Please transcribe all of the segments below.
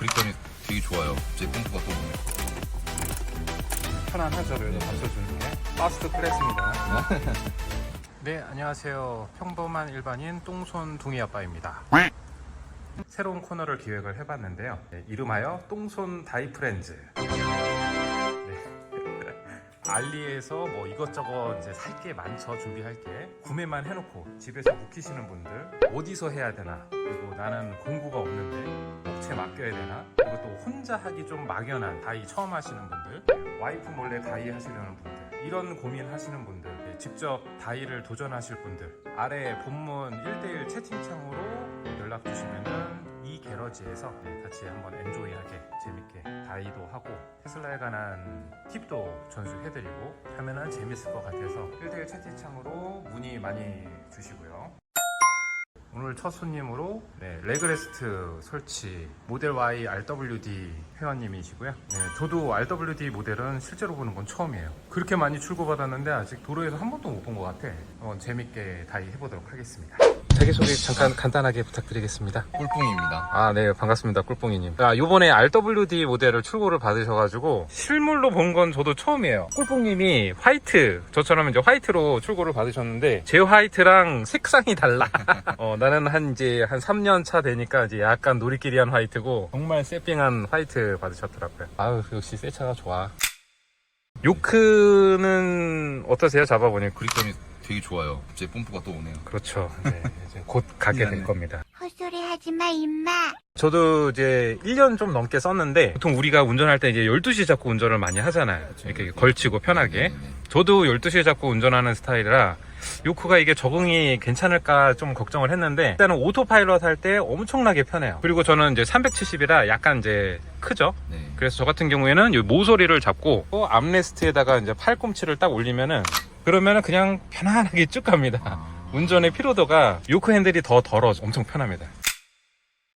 그립감이 되게 좋아요. 제 펌프가 또 오네. 편안하죠. 그래도 받쳐주는 게 파스트 클래스입니다. 네, 안녕하세요. 평범한 일반인 똥손 둥이 아빠입니다. 새로운 코너를 기획을 해봤는데요. 네, 이름하여 똥손 다이프렌즈. 알리에서 뭐 이것저것 이제 살 게 많죠. 준비할 게 구매만 해놓고 집에서 묵히시는 분들, 어디서 해야 되나, 그리고 나는 공구가 없는데 업체 맡겨야 되나, 그리고 또 혼자 하기 좀 막연한 다이 처음 하시는 분들, 와이프 몰래 다이 하시려는 분들, 이런 고민 하시는 분들, 직접 다이를 도전하실 분들, 아래 본문 1대1 채팅창으로 연락 주시면은 이 게러지에서 같이 한번 엔조이하게 재밌게 다이도 하고 테슬라에 관한 팁도 전수해드리고 하면은 재밌을 것 같아서 1대1 채팅창으로 문의 많이 주시고요. 오늘 첫 손님으로 레그레스트 설치 모델 Y RWD 회원님이시고요. 저도 RWD 모델은 실제로 보는 건 처음이에요. 그렇게 많이 출고받았는데 아직 도로에서 한 번도 못 본 것 같아. 한번 재밌게 다이 해보도록 하겠습니다. 자기소개 잠깐 간단하게 부탁드리겠습니다. 꿀뿡입니다. 아, 네, 반갑습니다. 꿀뽕이님. 요번에 RWD 모델을 출고를 받으셔가지고 실물로 본 건 저도 처음이에요. 꿀뽕님이 화이트, 저처럼 이제 화이트로 출고를 받으셨는데 제 화이트랑 색상이 달라. 나는 한 3년 차 되니까 이제 약간 놀이끼리한 화이트고 정말 세핑한 화이트 받으셨더라고요. 아유, 역시 새 차가 좋아. 요크는 어떠세요? 잡아보니 그립감이 되게 좋아요. 제 펌프가 또 오네요. 그렇죠. 네, 이제 곧 가게 될 겁니다. 헛소리 하지마 임마. 저도 이제 1년 좀 넘게 썼는데 보통 우리가 운전할 때 이제 12시 잡고 운전을 많이 하잖아요. 이렇게 걸치고 편하게. 네네. 저도 12시에 잡고 운전하는 스타일이라 요크가 이게 적응이 괜찮을까 좀 걱정을 했는데 일단은 오토파일럿 할 때 엄청나게 편해요. 그리고 저는 이제 370이라 약간 이제 크죠. 네. 그래서 저 같은 경우에는 이 모서리를 잡고 또 암레스트에다가 이제 팔꿈치를 딱 올리면은 그러면은 그냥 편안하게 쭉 갑니다. 운전의 피로도가 요크 핸들이 더 덜어 엄청 편합니다.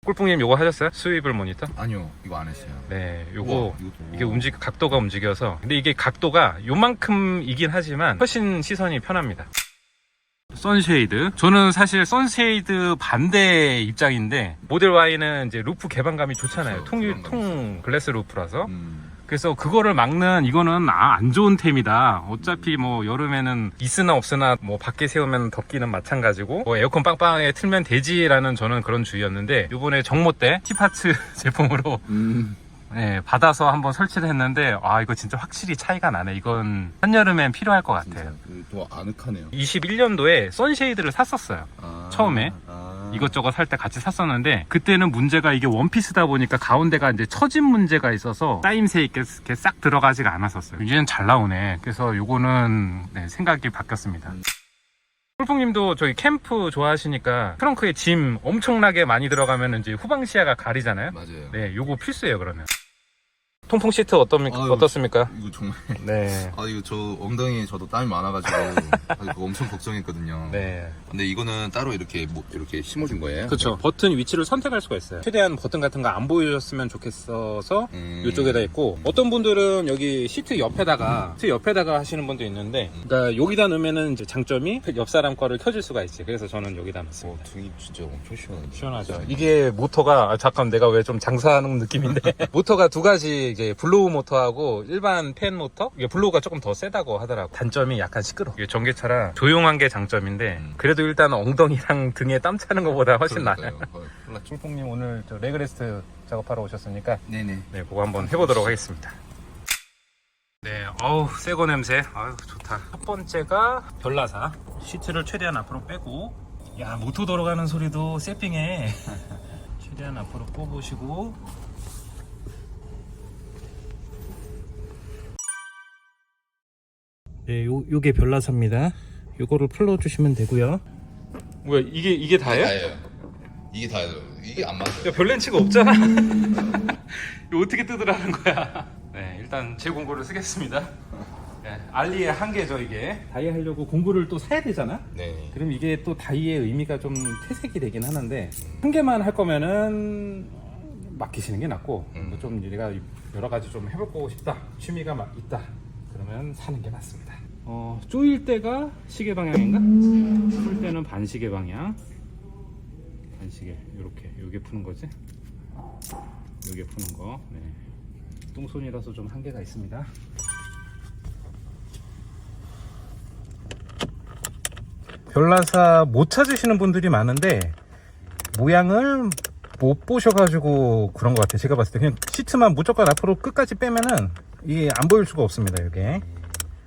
꿀뿡님 요거 하셨어요? 스위블 모니터? 아니요, 이거 안 했어요. 네, 요거 우와, 이것도, 이게 각도가 움직여서 근데 이게 각도가 요만큼이긴 하지만 훨씬 시선이 편합니다. 선쉐이드. 저는 사실 선쉐이드 반대 입장인데 모델 Y는 이제 루프 개방감이 좋잖아요. 그렇죠. 통 글래스 루프라서. 그래서 그거를 막는 이거는 안 좋은 템이다. 어차피 뭐 여름에는 있으나 없으나 뭐 밖에 세우면 덥기는 마찬가지고 뭐 에어컨 빵빵하게 틀면 되지라는 저는 그런 주의였는데 이번에 정모때 티파츠 제품으로 받아서 한번 설치를 했는데 이거 진짜 확실히 차이가 나네. 이건 한여름엔 필요할 것 같아요. 또 아늑하네요. 21년도에 선쉐이드를 샀었어요. 처음에. 이것저것 살 때 같이 샀었는데 그때는 문제가 이게 원피스다 보니까 가운데가 이제 처진 문제가 있어서 따임새 있게 이렇게 싹 들어가지가 않았었어요. 이제는 잘 나오네. 그래서 요거는 생각이 바뀌었습니다. 꿀풍님도 저기 캠프 좋아하시니까 트렁크에 짐 엄청나게 많이 들어가면 이제 후방 시야가 가리잖아요. 맞아요. 네, 요거 필수예요. 그러면 통풍 시트 어떻습니까? 이거 정말. 네. 이거 저 엉덩이에 저도 땀이 많아가지고 그거 엄청 걱정했거든요. 네. 근데 이거는 따로 이렇게 이렇게 심어준 거예요? 그렇죠. 버튼 위치를 선택할 수가 있어요. 최대한 버튼 같은 거 안 보여줬으면 좋겠어서 이쪽에다 있고 어떤 분들은 여기 시트 옆에다가 하시는 분도 있는데 그러니까 여기다 넣으면은 이제 장점이 옆 사람 거를 켜줄 수가 있지. 그래서 저는 여기다 넣습니다. 등이 진짜 엄청 시원하네. 시원하죠. 이게 모터가 잠깐 내가 왜 좀 장사하는 느낌인데 모터가 두 가지 이제 블로우 모터하고 일반 팬 모터. 이게 블로우가 조금 더 세다고 하더라고. 단점이 약간 시끄러. 이게 전기차라 조용한 게 장점인데 그래도 일단 엉덩이랑 등에 땀 차는 것보다 훨씬 나아요. 쫄뽕님 오늘 저 레그레스트 작업하러 오셨으니까 네네. 네, 그거 한번 해보도록 하겠습니다. 네, 새거 냄새. 좋다. 첫 번째가 별나사. 시트를 최대한 앞으로 빼고 야, 모터 돌아가는 소리도 세핑해. 최대한 앞으로 뽑으시고 네, 요게 별나사입니다. 요거를 풀어주시면 되고요. 뭐야, 이게 다예요? 다예요. 이게 다예요. 이게 안 맞아요. 야, 별 렌치가 없잖아. 이거 어떻게 뜯으라는 거야? 네, 일단 제 공구를 쓰겠습니다. 네, 알리의 한계죠, 이게. 다이 하려고 공구를 또 사야 되잖아? 네. 그럼 이게 또 다이의 의미가 좀 퇴색이 되긴 하는데, 한 개만 할 거면은 맡기시는 게 낫고, 좀 내가 여러 가지 좀 해보고 싶다, 취미가 있다, 그러면 사는 게 맞습니다. 조일 때가 시계 방향인가? 풀 때는 반시계 방향. 반시계, 요렇게, 요게 푸는 거지. 여기에 푸는 거. 네. 똥손이라서 좀 한계가 있습니다. 별나사 못 찾으시는 분들이 많은데 모양을 못 보셔가지고 그런 것 같아요. 제가 봤을 때 그냥 시트만 무조건 앞으로 끝까지 빼면은 이게 안 보일 수가 없습니다. 이게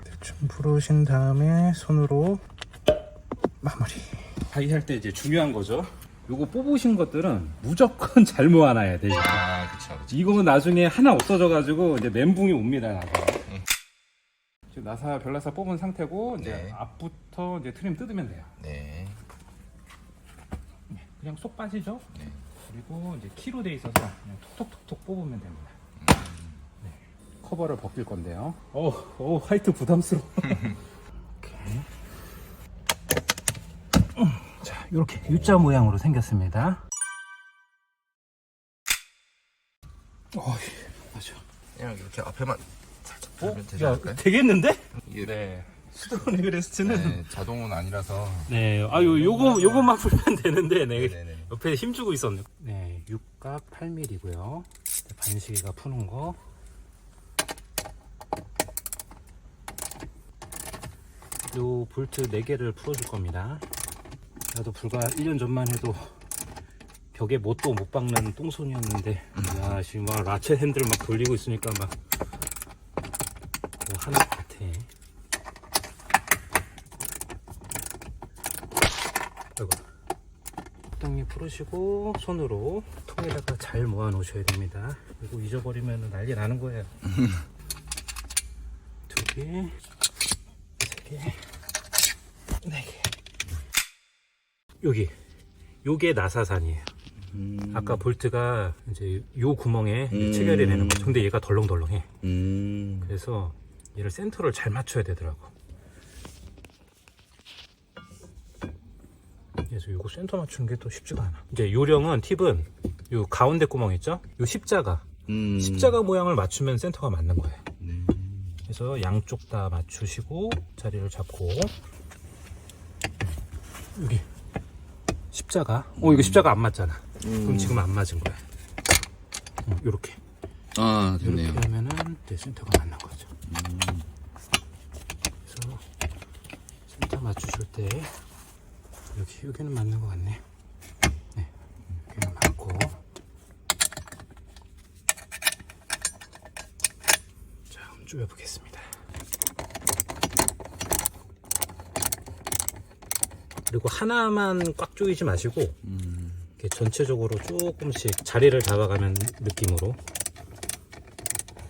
대충 풀으신 다음에 손으로 마무리. 하이할 때 이제 중요한 거죠. 요거 뽑으신 것들은 무조건 잘 모아놔야 돼요. 아, 그쵸, 그쵸. 이거는 나중에 하나 없어져가지고 이제 멘붕이 옵니다. 나사. 지금 나사 별나사 뽑은 상태고 이제 네. 앞부터 이제 트림 뜯으면 돼요. 네. 그냥 쏙 빠지죠. 네. 그리고 이제 키로 돼 있어서 그냥 톡톡톡톡 뽑으면 됩니다. 네. 커버를 벗길 건데요. 화이트 부담스러워. 오케이. 자, 이렇게 U자 모양으로 생겼습니다. 맞아. 그냥 이렇게 앞에만 살짝 풀면 되지 야, 않을까요? 되겠는데? 이게 네. 수동 레그레스트는 네, 자동은 아니라서. 네, 요것만 풀면 되는데, 네. 네네네. 옆에 힘주고 있었네. 네, 6각 8mm고요. 반시계가 푸는 거. 요 볼트 4개를 풀어줄 겁니다. 나도 불과 1년 전만 해도 벽에 못도 못 박는 똥손이었는데, 야, 지금 막 라쳇 핸들 막 돌리고 있으니까 막, 뭐 하나 같아. 아이고. 적당히 풀으시고 손으로 통에다가 잘 모아 놓으셔야 됩니다. 이거 잊어버리면 난리 나는 거예요. 2개, 3개, 4개. 요게 나사산이에요. 아까 볼트가 이제 요 구멍에 체결이 되는 거죠. 근데 얘가 덜렁덜렁해. 그래서 얘를 센터를 잘 맞춰야 되더라고. 그래서 요거 센터 맞추는 게 또 쉽지가 않아. 이제 요령은 팁은 요 가운데 구멍 있죠? 요 십자가 모양을 맞추면 센터가 맞는 거예요. 그래서 양쪽 다 맞추시고 자리를 잡고 여기 십자가. 이거 십자가 안 맞잖아. 그럼 지금 안 맞은 거야. 요렇게. 아, 됐네요. 이렇게 하면은 내 센터가 맞는 거죠. 그래서 센터 맞추실 때 여기는 맞는 것 같네. 네, 여기는 맞고. 자, 한번 쪼여보겠습니다. 그리고 하나만 꽉 조이지 마시고 이렇게 전체적으로 조금씩 자리를 잡아가는 느낌으로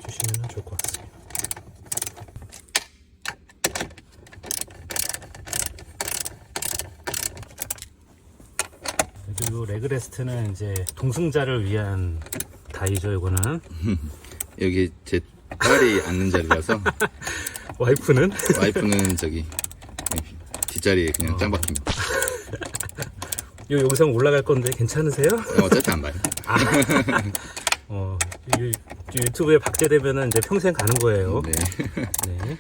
주시면 좋을 것 같습니다. 그리고 요 레그레스트는 이제 동승자를 위한 다이죠. 이거는 여기 제 딸이 앉는 자리라서 와이프는 와이프는 저기 뒷자리에 그냥 짱 박힙니다. 요 영상 올라갈 건데 괜찮으세요? 어차피 안 봐요. 유튜브에 박제되면은 이제 평생 가는 거예요. 네. 네.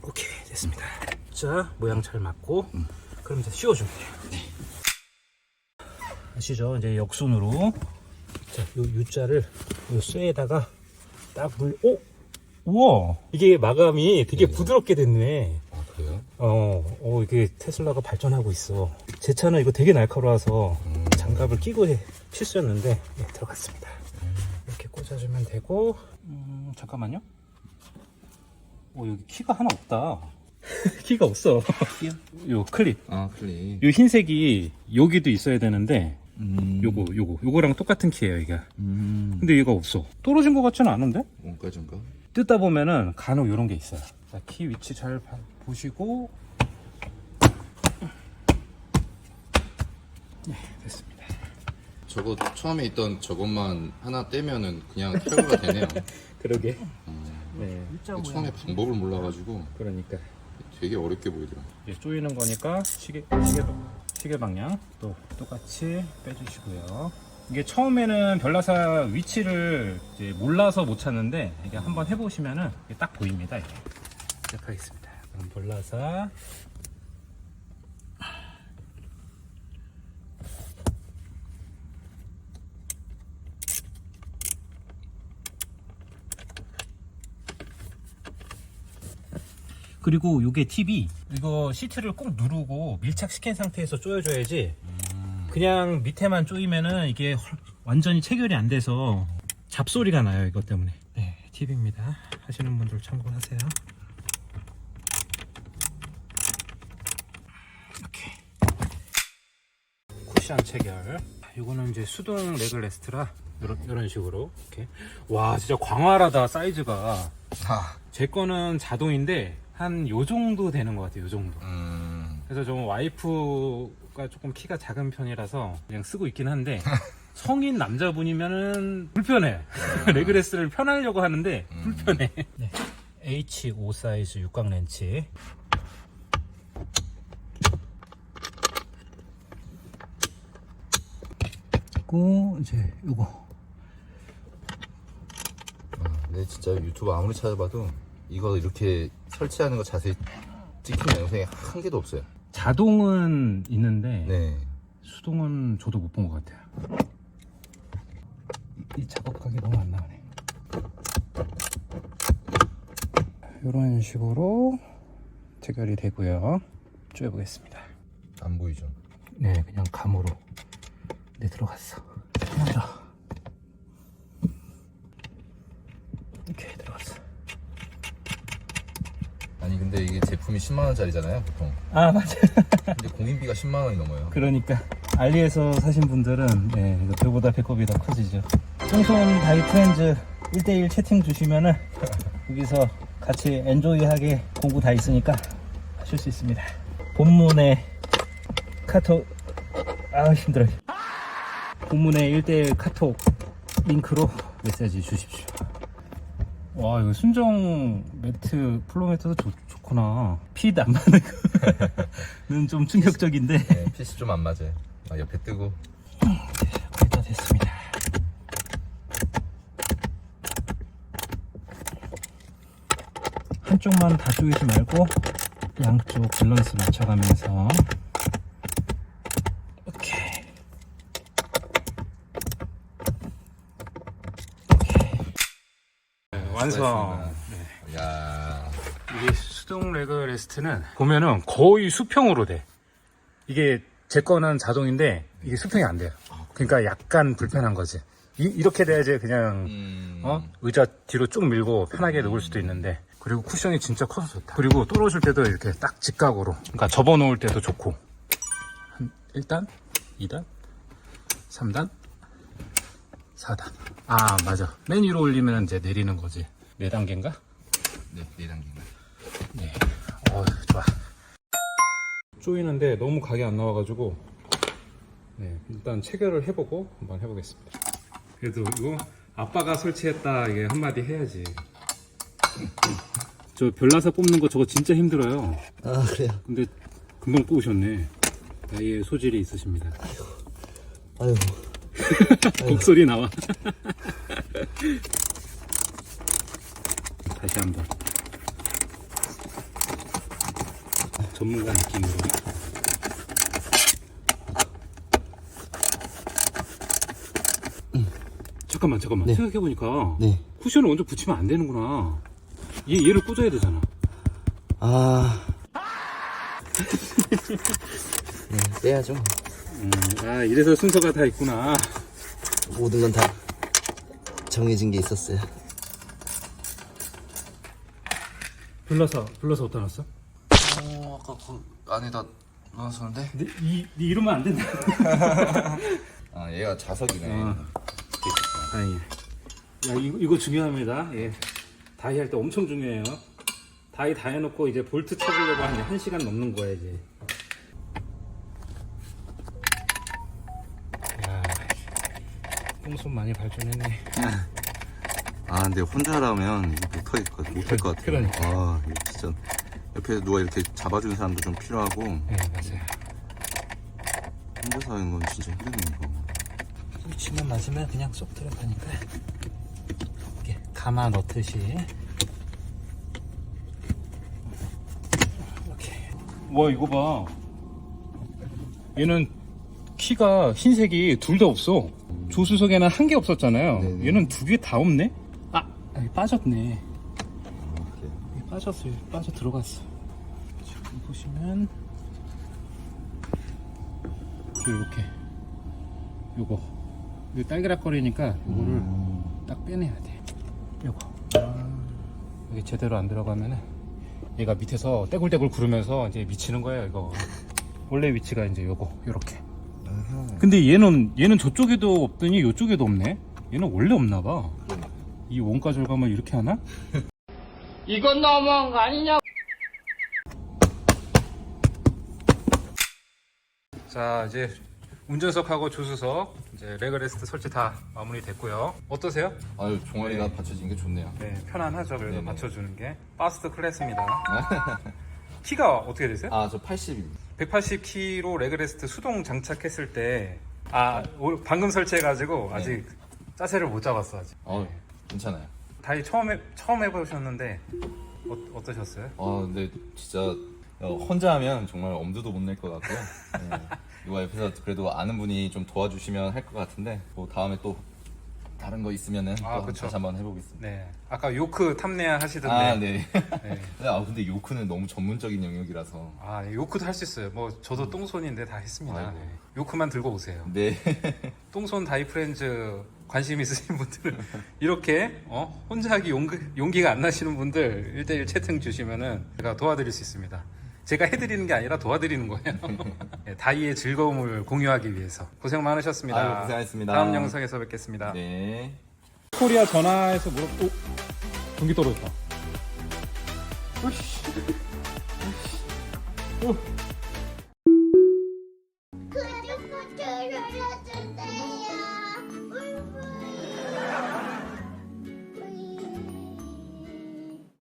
오케이, 됐습니다. 자, 모양 잘 맞고 그럼 이제 씌워주면 돼요. 아시죠? 이제 역순으로 자, 요 U자를 요 쇠에다가 딱 우와, 이게 마감이 되게 부드럽게 됐네. 아, 그래요? 이게 테슬라가 발전하고 있어. 제 차는 이거 되게 날카로워서 장갑을 끼고 필수였는데 들어갔습니다. 이렇게 꽂아주면 되고. 잠깐만요. 여기 키가 하나 없다. 키가 없어. 요 클립. 아, 클릭. 요 흰색이 여기도 있어야 되는데 요거랑 똑같은 키예요, 이게. 근데 얘가 없어. 떨어진 것 같지는 않은데? 뭔가전가? 뜯다 보면은 간혹 요런 게 있어요. 자, 키 위치 잘 보시고. 네, 됐습니다. 저거 처음에 있던 저것만 하나 떼면은 그냥 탈거가 되네요. 그러게. 네. 처음에 방법을 몰라가지고 그러니까 되게 어렵게 보이더라고요. 이제 조이는 거니까 시계 방향 또 똑같이 빼주시고요. 이게 처음에는 별나사 위치를 이제 몰라서 못 찾는데 이게 한번 해보시면은 이게 딱 보입니다. 이게. 시작하겠습니다. 그럼 별나사 그리고 요게 팁이 이거 시트를 꼭 누르고 밀착시킨 상태에서 조여줘야지 그냥 밑에만 조이면은 이게 완전히 체결이 안 돼서 잡소리가 나요. 이것 때문에. 네, 팁입니다. 하시는 분들 참고하세요. 이렇게 쿠션 체결. 이거는 이제 수동 레글레스트라 이런 식으로 이렇게. 와, 진짜 광활하다. 사이즈가. 아, 제 거는 자동인데 한 요 정도 되는 것 같아요. 요 정도. 그래서 좀 와이프가 조금 키가 작은 편이라서 그냥 쓰고 있긴 한데 성인 남자분이면은 불편해요. 레그레스를 편하려고 하는데 불편해. 네. H5 사이즈 육각 렌치. 그리고 이제 요거. 근데 진짜 유튜브 아무리 찾아봐도 이거 이렇게 설치하는 거 자세히 찍힌 영상이 한 개도 없어요. 자동은 있는데 네. 수동은 저도 못 본 것 같아요. 이 작업각이 너무 안 나오네. 이런 식으로 체결이 되고요. 쪼여보겠습니다. 안 보이죠? 네, 그냥 감으로. 네, 들어갔어. 먼저 이렇게 들어갔어. 아니 근데 이게 제품이 10만원짜리잖아요 보통. 아, 맞아요. 근데 공인비가 10만원이 넘어요. 그러니까 알리에서 사신 분들은 네, 이거 배보다 배꼽이 더 커지죠. 쫑손 다이 프렌즈 1대1 채팅 주시면은 여기서 같이 엔조이하게 공구 다 있으니까 하실 수 있습니다. 본문에 카톡, 아 힘들어. 본문에 1대1 카톡 링크로 메시지 주십시오. 와, 이거 순정 매트, 플로 매트도 좋구나. 핏 안 맞는 거는 좀 충격적인데. 네, 핏이 좀 안 맞아요. 아, 옆에 뜨고. 거의 다 됐습니다. 한쪽만 다 조이지 말고 양쪽 밸런스 맞춰가면서 이렇게. 완성. 야, 이게 수동 레그레스트는 보면은 거의 수평으로 돼. 이게 제 거는 자동인데 이게 수평이 안 돼요. 그러니까 약간 불편한 거지. 이렇게 돼야지 그냥 의자 뒤로 쭉 밀고 편하게 누울 수도 있는데. 그리고 쿠션이 진짜 커서 좋다. 그리고 떨어질 때도 이렇게 딱 직각으로, 그러니까 접어 놓을 때도 좋고. 한 1단, 2단, 3단, 4단. 아, 맞아. 맨 위로 올리면 이제 내리는 거지. 4단계인가? 네, 4단계인가. 네. 좋아. 조이는데 너무 각이 안 나와가지고, 네, 일단 체결을 해보고 한번 해보겠습니다. 그래도 이거 아빠가 설치했다 이게 한마디 해야지. 저 별나사 뽑는 거 저거 진짜 힘들어요. 아, 그래요? 근데 금방 뽑으셨네. 다이의 소질이 있으십니다. 아유. 곡소리 나와. 다시 한번 전문가 느낌으로. 잠깐만. 네. 생각해보니까 네. 쿠션을 먼저 붙이면 안 되는구나. 얘를 꽂아야 되잖아. 아. 네, 빼야죠. 이래서 순서가 다 있구나. 모든 건 다 정해진 게 있었어요. 불러서 어디다 놨어? 아까 그 안에다 넣었었는데? 근데 네 이러면 안 된다. 아, 얘가 자석이네. 다행이야. 야, 이거 중요합니다. 예. 다이 할 때 엄청 중요해요. 다이 다 해놓고 이제 볼트 쳐주려고 하면 1시간 넘는 거야, 이제. 야, 똥손 많이 발전했네. 아, 근데 혼자라면 못할 것 같아요. 그러니까. 아, 이거 진짜 옆에 누가 이렇게 잡아주는 사람도 좀 필요하고, 네, 맞아요. 혼자서 하는 건 진짜 힘드네요, 이거. 위치만 맞으면 그냥 쏙 들어가니까. 이렇게 감아 넣듯이. 이렇게. 와, 이거 봐. 얘는 키가 흰색이 둘 다 없어. 조수석에는 한 개 없었잖아요. 네네. 얘는 2개 다 없네? 여기 빠졌네. 이렇게. 여기 빠졌어요. 빠져 들어갔어. 보시면 이렇게 요거 이거 딸그락거리니까 요거를 딱 빼내야 돼. 요거 여기 제대로 안 들어가면은 얘가 밑에서 떼굴떼굴 구르면서 이제 미치는 거예요. 이거 원래 위치가 이제 요거 요렇게. 근데 얘는 저쪽에도 없더니 요쪽에도 없네. 얘는 원래 없나 봐. 이 원가 절감을 이렇게 하나? 이건 너무한 거 아니냐? 자, 이제 운전석하고 조수석 이제 레그레스트 설치 다 마무리됐고요. 어떠세요? 아유, 종아리가 받쳐진 게 좋네요. 네, 편안하죠. 그래도 네네. 받쳐주는 게 파스트 클래스입니다. 키가 어떻게 되세요? 아, 저 80입니다. 180kg 레그레스트 수동 장착했을 때 방금 설치해가지고 아직 자세를 못 잡았어 아직. 괜찮아요. 다이 처음 해보셨는데 어떠셨어요? 근데 진짜 혼자 하면 정말 엄두도 못 낼 것 같고요. 네. 이거 옆에서 그래도 아는 분이 좀 도와주시면 할 것 같은데 뭐 다음에 또 다른 거 있으면은 또 그쵸. 다시 한번 해보겠습니다. 네, 아까 요크 탐내야 하시던데. 아, 네. 네. 근데 요크는 너무 전문적인 영역이라서. 요크도 할 수 있어요. 뭐 저도 똥손인데 다 했습니다. 아이고. 네. 요크만 들고 오세요. 네. 똥손 다이프렌즈 관심 있으신 분들은 이렇게 혼자 하기 용기가 안 나시는 분들 1대1 채팅 주시면은 제가 도와드릴 수 있습니다. 제가 해드리는 게 아니라 도와드리는 거예요. 네, 다이의 즐거움을 공유하기 위해서 고생 많으셨습니다. 아유, 고생하셨습니다. 다음 영상에서 뵙겠습니다. 네. 코리아 전화해서 전기 떨어졌다. 오씨.